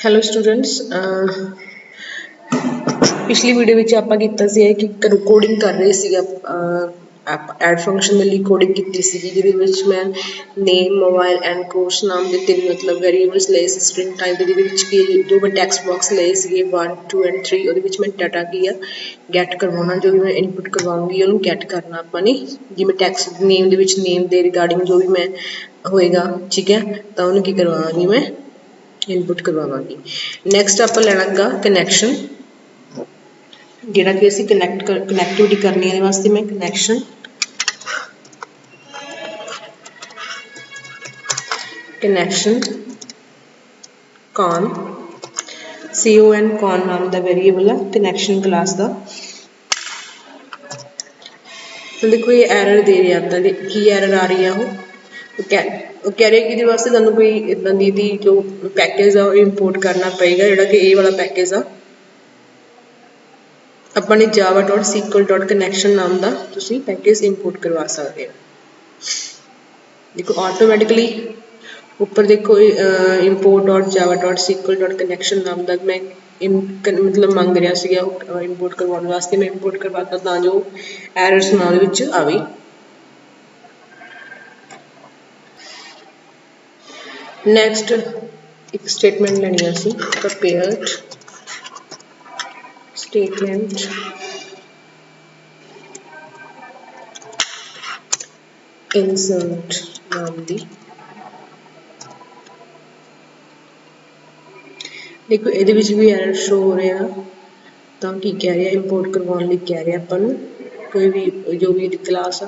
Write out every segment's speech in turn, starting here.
Hello students पिछली video ਵਿੱਚ ਆਪਾਂ ਕੀਤਾ ਸੀ ਕਿ ਕੋਡਿੰਗ ਕਰ ਰਹੇ ਸੀ ਐਡ ਫੰਕਸ਼ਨ ਦੇ ਲਈ ਕੋਡਿੰਗ ਕੀਤੀ ਸੀ ਜਿਹਦੇ ਵਿੱਚ ਮੈਂ ਨੇਮ ਮੋਬਾਈਲ ਐਂਡ ਕੋਰਸ ਨਾਮ ਦੇ ਤਿੰਨ ਮਤਲਬ ਵੇਰੀਏਬਲਸ ਲਏ ਸੀ ਸਟ੍ਰਿੰਗ ਟਾਈਪ ਦੇ ਜਿਹਦੇ ਵਿੱਚ ਕਿ ਜੋ ਮੈਂ ਟੈਕਸਟ ਬਾਕਸ ਲਏ ਸੀਗੇ 1 2 ਐਂਡ 3 ਉਹਦੇ ਵਿੱਚ ਮੈਂ ਡਾਟਾ ਕੀ ਆ ਗੈਟ ਕਰਵਾਉਣਾ ਜੋ ਵੀ ਮੈਂ ਇਨਪੁਟ ਕਰਵਾਉਂਗੀ ਉਹਨੂੰ ਗੈਟ ਕਰਨਾ ਆਪਾਂ ਨੇ ਜਿਵੇਂ ਟੈਕਸਟ ਨੇਮ ਦੇ ਵਿੱਚ ਨੇਮ ਦੇ ਰਿਗਾਰਡਿੰਗ ਜੋ ਵੀ ਮੈਂ ਹੋਏਗਾ ਠੀਕ ਹੈ ਤਾਂ ਉਹਨੂੰ ਕੀ ਕਰਵਾਵਾਂਗੀ ਮੈਂ इनपुट करवावांगी। नैक्सट आप लेना गा कनैक्शन जिहड़ा कि असीं कनैक्टिविटी करनी है वास्ते मैं कनैक्शन कॉन CON कॉन नाम का वेरीएबल है कनैक्शन क्लास का। तो देखो ये एरर दे रहा है की एरर आ रही है वो कह रहे कि वास्ते तुहानूं कोई इदां दी जो पैकेज आ इंपोर्ट करना पेगा जिहड़ा कि ये वाला पैकेज आ आपां ने java.sql.connection नाम का तुसीं पैकेज इंपोर्ट करवा सकते हो। देखो ऑटोमैटिकली ऊपर देखो import.java.sql.connection नाम का मैं मतलब मंग रहा सीगा इंपोर्ट करवाने वास्ते मैं इंपोर्ट करवाता तां जो एरर्स ना उहदे विच आवे। नैक्सट एक स्टेटमेंट लेनी असी प्रिपेयर्ड स्टेटमेंट इंसर्ट नाम दी। देखो ये भी एरर शो हो रहा तो की कह रहा इंपोर्ट करवाने लिए कह रहा अपन कोई भी जो भी क्लास आ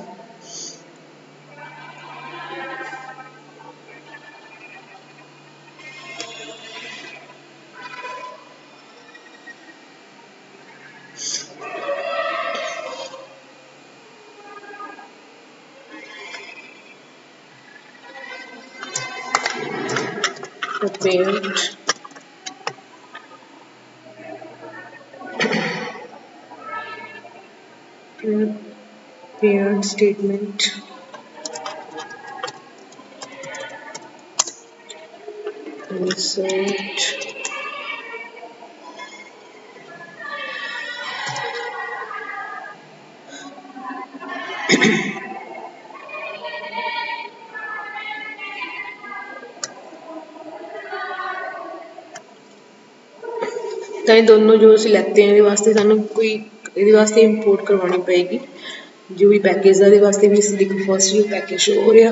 prepared statement insert तो ये दोनों जो असीं लैते हैं वास्ते सानूं कोई ये वास्ते इंपोर्ट करवानी पेगी जो भी पैकेज है वास्ते भी देखो फर्स्ट जो पैकेज शो हो रहा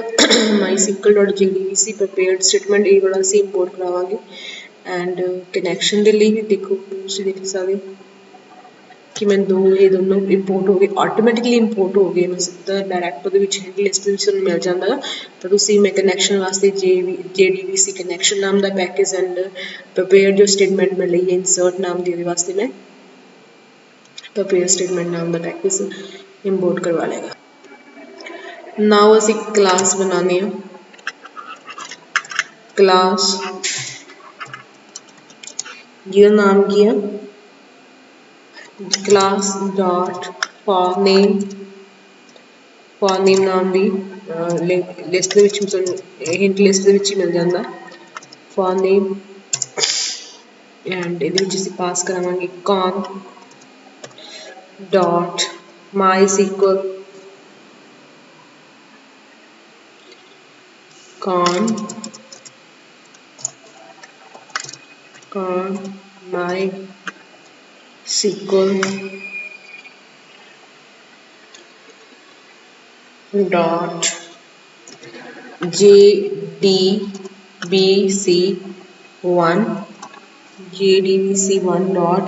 MySQL.JDBC प्रिपेयर्ड स्टेटमेंट ये वाला असीं इंपोर्ट करावांगे एंड कनैक्शन के लिए भी देखो तुसीं देख सकदे कि मैं ये दोनों इंपोर्ट हो गए ऑटोमैटिकली इंपोर्ट हो गए मैं सीधा डायरैक्ट वो हिट लिस्ट मिल जाता है तो तुसीं मैं कनैक्शन वास्ते JDBC कनैक्शन नाम का पैकेज एंड प्रिपेयर जो स्टेटमेंट मैं ली इंसर्ट नाम की वास्ते मैं प्रिपेयर स्टेटमेंट नाम का पैकेज इंपोर्ट करवा लेगा। नाउ असीं क्लास बनाने क्लास जिहदा नाम की है क्लास डॉट फॉर नेम नाम की लिस्ट हिंट लिस्ट ही मिल जाता फॉर नेम एंड ये पास करावांगे con dot MySQL con MySQL dot JDBC1 dot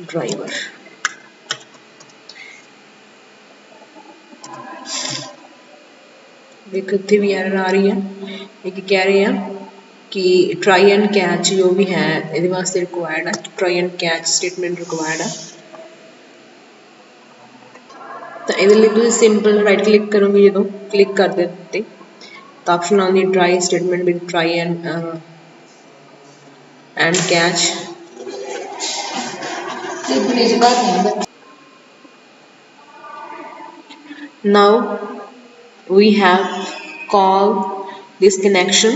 driver। देखो इतने भी एरर आ रही है एक कह रहे हैं कि ट्राई एंड कैच जो भी है ये वास्ते रिक्वायर्ड है try and catch statement required है तो ये सिंपल राइट क्लिक करोगे जो क्लिक कर देते तो ऑप्शन आती है try statement with try and catch. Now we have call this connection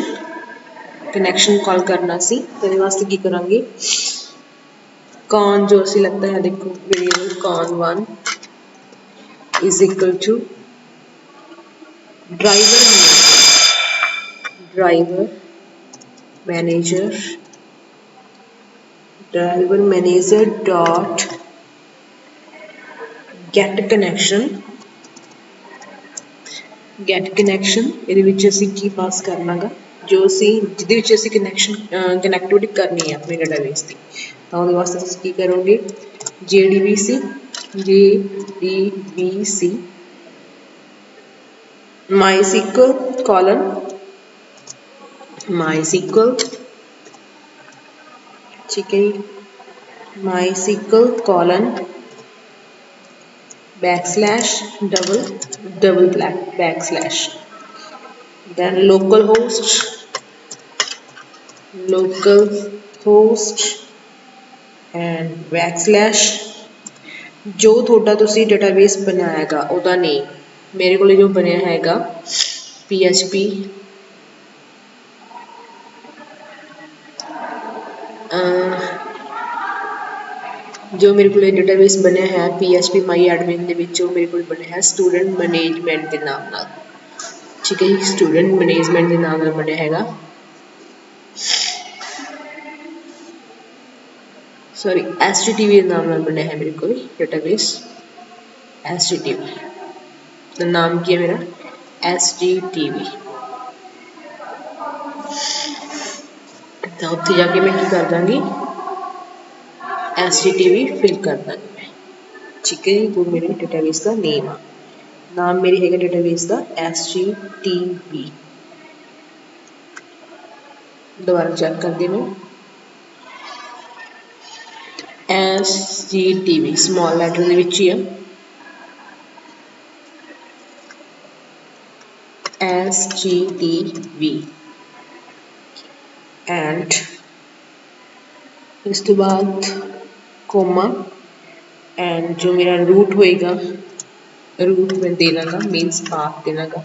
connection call करना सी तो ये वास्ते की करांगे कॉन जो असी लगता है देखो variable con 1 is equal to driver manager dot get connection ਇਹਦੇ ਵਿੱਚ ਅਸੀਂ ਕੀ ਪਾਸ ਕਰਨਾਗਾ ਜੋ ਅਸੀਂ ਜਿਹਦੇ ਵਿੱਚ ਅਸੀਂ ਕਨੈਕਟਿਵਿਟੀ ਕਰਨੀ ਹੈ ਆਪਣੀ ਡਾਟਾਬੇਸ ਦੀ ਤਾਂ ਉਹਦੇ ਵਾਸਤੇ ਤੁਸੀਂ ਕੀ ਕਰੋਗੇ JDBC MySQL colon ठीक है MySQL colon double backslash then localhost and backslash जो थोड़ा तुसी डेटाबेस बनाएगा ਉਹਦਾ नेम मेरे को जो बनया हैगा PHP जो मेरे को डेटाबेस बनया है PHP MyAdmin ਦੇ ਵਿੱਚ ਉਹ ਮੇਰੇ ਕੋਲ ਬਣਿਆ ਹੈ स्टूडेंट मैनेजमेंट ਦੇ ਨਾਮ ਨਾਲ ठीक है जी स्टूडेंट मैनेजमेंट ਦੇ ਨਾਮ ਨਾਲ ਬਣਿਆ ਹੈਗਾ सॉरी STTV ਦੇ ਨਾਮ ਨਾਲ ਬਣਿਆ ਹੈ ਮੇਰੇ ਕੋਲ डेटाबेस STTV ਦਾ नाम ਕੀ ਹੈ मेरा STTV तो उत्थे जाके मैं की कर दांगी STTV फिल कर दांगी मैं ठीक है वो मेरे डेटाबेस का नेम है नाम मेरी है डेटाबेस का STTV दोबारा चेक कर देना STTV स्मॉल लैटर दे विच ही है STTV एंड इस तो बाद कोमा एंड जो मेरा रूट होएगा रूट में देना का मीन्स पाथ देना का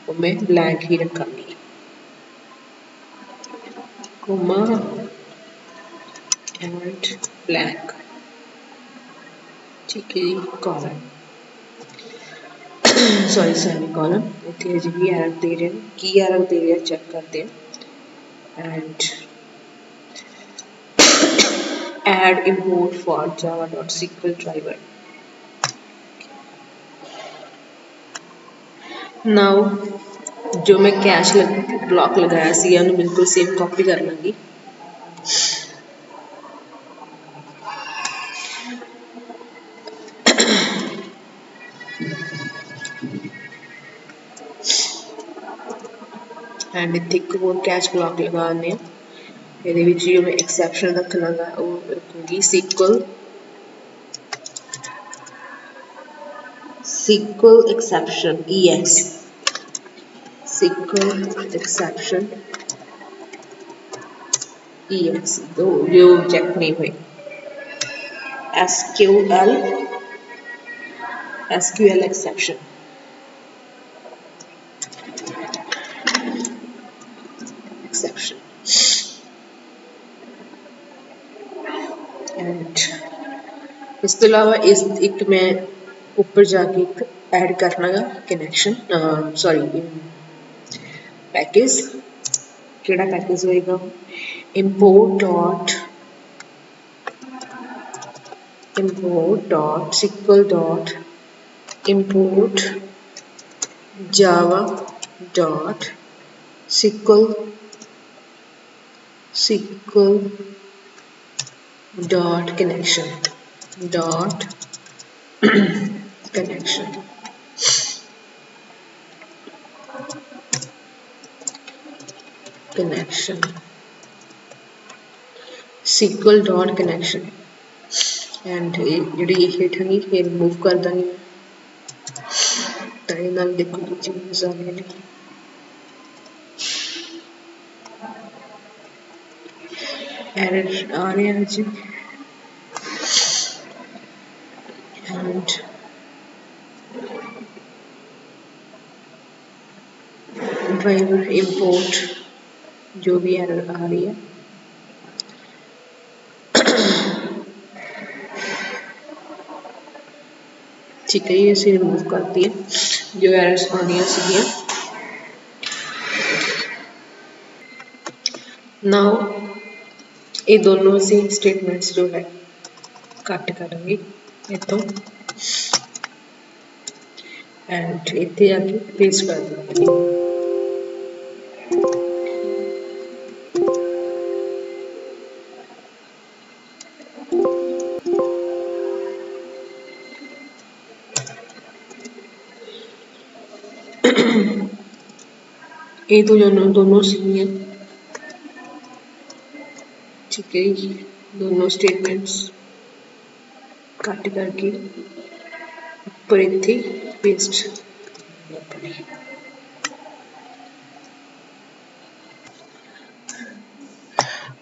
वो मैं ब्लैंक ही रखांगी कोमा एंड ब्लैंक ठीक है जी कॉलम सॉरी सेमीकोलन इतने जी भी एरर दे रहे हैं की एरर दे रहे हैं चेक करते हैं and add import for java.sql driver now जो मैं कैश ब्लॉक लगाया सी उन्हें बिल्कुल सेम कॉपी कर लूँगी एंड इतने एक और कैश ब्लॉक लगाने ਇਹਦੇ ਵਿੱਚ ਜੋ मैं एक्सेप्शन रखना गा वो रखूँगी SQL exception EX SQL exception EX तो जो चेक नहीं हुई SQL exception एंड इस तो अलावा इस एक मैं ऊपर जाके एक ऐड करना गा कनैक्शन सॉरी पैकेज केड़ा पैकेज होएगा import sql dot import java dot sql dot connection SQL dot connection and जी हिट होगी ये रिमूव कर देंगे तो ये देखो चेंजेस आ गए हैं एरर आ रहे हैं जी एंड ड्राइवर import जो भी एरर आ रही है। ठीक है, ये असीं रिमूव करती है जो एरर्स आनियां सीगियां। नाउ ये दोनों असीं स्टेटमेंट्स जो है कट करांगे इतों एंड इत्थे आके पेस्ट कर देंगे। ये तो दोनों सीगियां, ठीक है जी, दोनों स्टेटमेंट्स कट करके ऊपर इत्थे पेस्ट।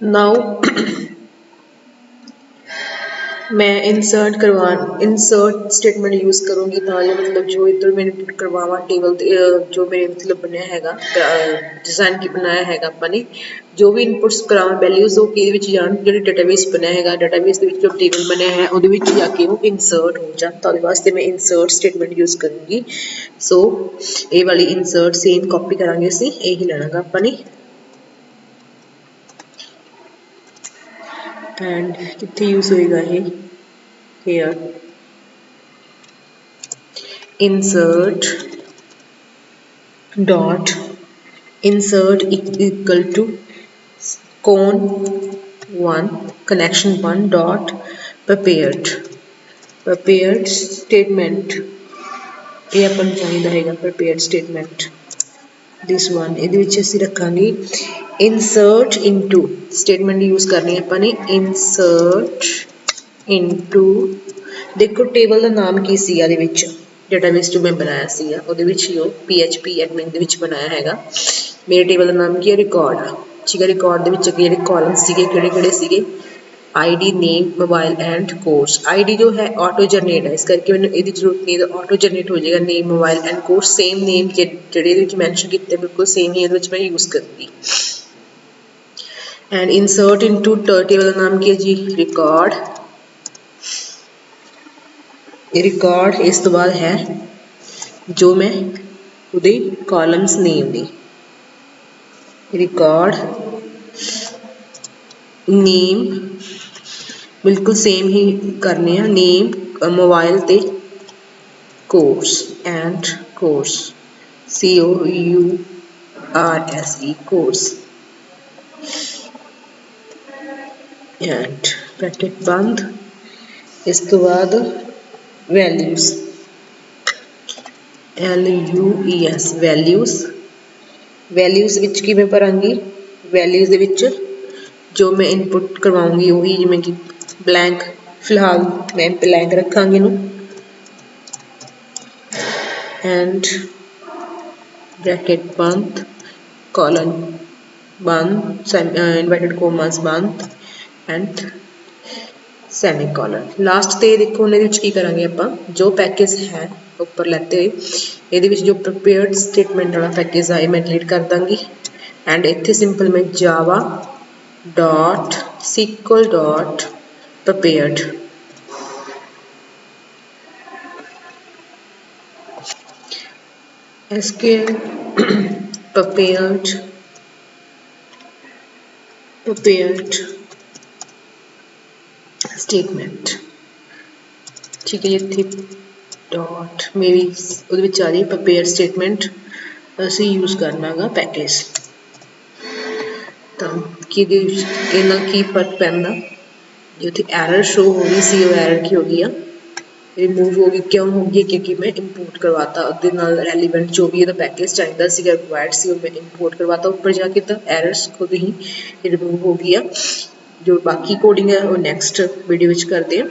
नाउ मैं इंसर्ट स्टेटमेंट यूज करूँगी तां जो मतलब जो इधर मैंने इनपुट करवावा टेबल जो मेरे मतलब बनया हैगा डिजाइन की बनाया हैगा अपने जो भी इनपुट्स करावां वैल्यूज वो कि विच जान जो डेटाबेस बनया हैगा डेटाबेस दे विच जो टेबल बनया है ਉਹਦੇ ਵਿੱਚ जाके वो इंसर्ट हो जाए तो वास्ते मैं इंसर्ट स्टेटमेंट यूज करूँगी। सो ये वाली इंसर्ट सेम कॉपी करांगे असीं यही लेना अपने एंड कितने यूज होएगा ये here insert dot insert equal to con 1 connection 1 dot prepared statement ये अपन चाहिए रहेगा prepared statement this one ਇਹਦੇ ਵਿੱਚ ਅਸੀਂ ਰੱਖਾਂਗੇ insert into statement यूज करनी है अपने insert into देखो टेबल का नाम की सी ਇਹਦੇ ਵਿੱਚ डेटाबेस जो मैं बनाया ਸੀਗਾ ਉਹਦੇ ਵਿੱਚ ਹੀ ਉਹ PHP ਐਡਮਿਨ ਦੇ ਵਿੱਚ ਬਣਾਇਆ ਹੈਗਾ। ਮੇਰੇ ਟੇਬਲ ਦਾ ਨਾਮ ਕੀ ਹੈ ਰਿਕਾਰਡ, ਠੀਕ ਹੈ। ਰਿਕਾਰਡ ਦੇ ਵਿੱਚ ਜਿਹੜੇ ਕਾਲਮਸ ਸੀਗੇ ਕਿਹੜੇ ਸੀਗੇ ID name mobile and course. ID जो है ऑटो जनरेट है इस करके मैंने ਇਹਦੀ ਜ਼ਰੂਰਤ नहीं तो ऑटो जनरेट हो जाएगा name mobile and course same name ਜਿਹੜੇ ਇਹਦੇ ਵਿੱਚ ਮੈਂਸ਼ਨ ਕੀਤੇ ਬਿਲਕੁਲ सेम ही ਇਹਦੇ ਵਿੱਚ मैं यूज करूँगी। एंड इंसर्ट इनटू टेबल का नाम की है जी रिकॉर्ड इस तो बाद है जो मैं ਉਹਦੇ columns name the record name बिल्कुल सेम ही करने हैं नेम मोबाइल ते course and course COURSE course and bracket बंद। इस तो बाद वैल्यूज LUES वैल्यूज विच की मैं भरांगी वैल्यूज दे विच जो मैं इनपुट करवाऊंगी वही जिवें कि ब्लैंक फिलहाल मैं ब्लैंक रखांगी नू एंड ब्रैकेट बंद कॉलन बंद इन्वर्टेड कोमास बंद एंड सेमीकोलन। लास्ट ते देखो उन्हें विच की करांगे आपां जो पैकेज है ऊपर लैते हुए ये जो प्रिपेयर्ड स्टेटमेंट वाला पैकेज है मैं डिलीट कर दूंगी एंड इत्थे सिंपल मैं Java dot SQL dot prepared SQL prepared statement, ठीक है। इत्थे डॉट मेरी ਉਹਦੇ ਵਿੱਚ ਆ ਰਹੀ prepared स्टेटमेंट ਅਸੀਂ यूज करना गा पैकेज ਤਾਂ ਕਿਹਦੇ ਇਹਨਾਂ ਕੀ ਫਰਕ ਪੈਂਦਾ जो थे एरर शो हो रही सी वो एरर की हो गई रिमूव हो गई क्यों हो गई क्योंकि मैं इंपोर्ट करवाता उसके नाल रेलीवेंट जो भी ਇਹਦਾ पैकेज चाहिए सी रिक्वायर्ड सी मैं इंपोर्ट करवाता ऊपर जाके तो एरर्स खुद ही रिमूव हो गई जो बाकी कोडिंग है वो नैक्सट वीडियो करते हैं।